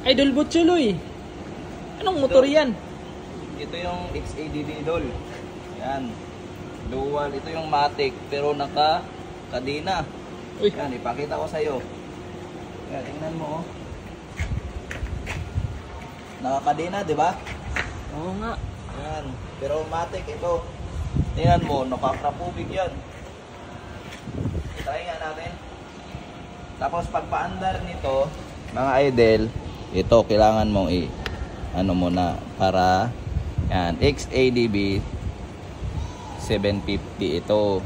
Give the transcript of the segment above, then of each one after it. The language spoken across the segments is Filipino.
Idol Butchuloy. Anong motor yan? Ito yung XADB idol. Yan. Dual. Ito yung Matic pero naka-kadena. Uy. Yan, ipakita ko sa'yo. Yan, tingnan mo oh. Nakakadena, di ba? Oo nga. Yan. Pero Matic ito. Tingnan mo, nakakrapubig yan. Try nga natin. Tapos pagpaandar nito, mga idol, ito kailangan mong ano muna para yan, XADB 750 ito.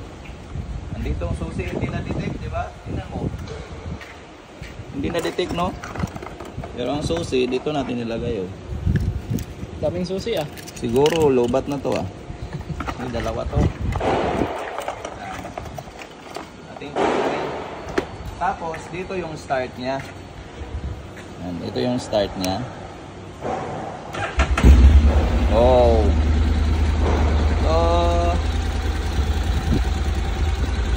Andito ang susi, hindi na-detect, di ba? Tingnan mo. Hindi na-detect, no? Pero ang susi, dito natin nilagay, oh. Daming susi ah. Siguro, lobat na to, ah. May dalawa to. Ating tingnan. Tapos, dito yung start niya. Yan, ito yung start niya. Oh. So,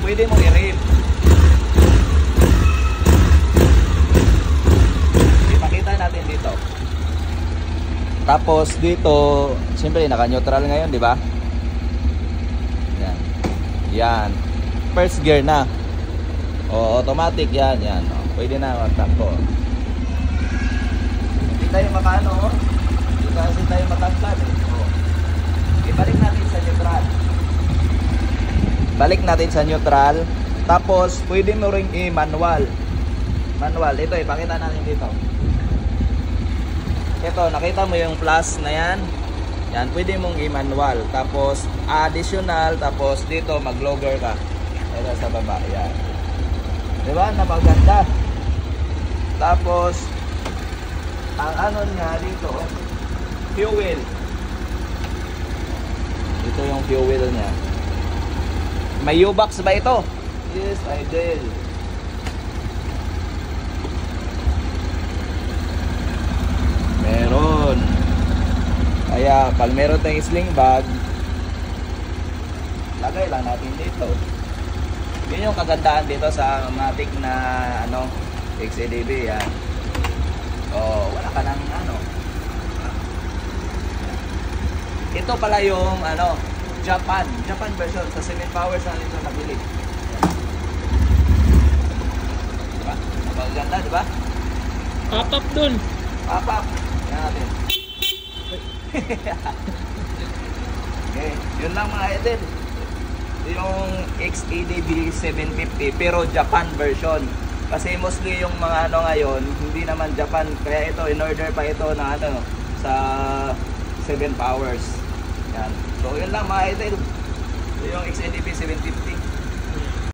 pwede mo i-rev. Ipakita natin dito. Tapos dito, siyempre naka-neutral ngayon, di ba? Yan. Yan. First gear na. O, automatic yan, yan. O, pwede na magtakbo. Hindi tayo makano, o. Hindi kasi tayo matangkad. O. Ibalik natin sa neutral. Balik natin sa neutral. Tapos, pwede mo ring i-manual. Manual. Ito, ipakita natin dito. Ito, nakita mo yung plus na yan. Yan, pwede mong i-manual. Tapos, additional. Tapos, dito, mag-logger ka. Ito sa baba. Yan. Diba? Napaganda. Tapos, ang ano nga dito, fuel. Ito yung fuel niya. May U-box ba ito? Yes, I did. Meron. Kaya pag meron tayong sling bag, lagay lang natin dito. Yun yung kagandahan dito sa Matic na ano, XADB yan. Oh, wala ka ng ano. Ito pala yung ano, Japan version sa 7 powers na nito nabili. Diba? Napaganda, diba? Pop-up dun. Pop-up. Yan natin. Okay, yun lang mga idol. Yung XADB 750 pero Japan version. Kasi mostly yung mga ano ngayon, hindi naman Japan. Kaya ito, in order pa ito na ano, sa 7 powers. Yan. So yun lang mga idol. Yung XADB 750.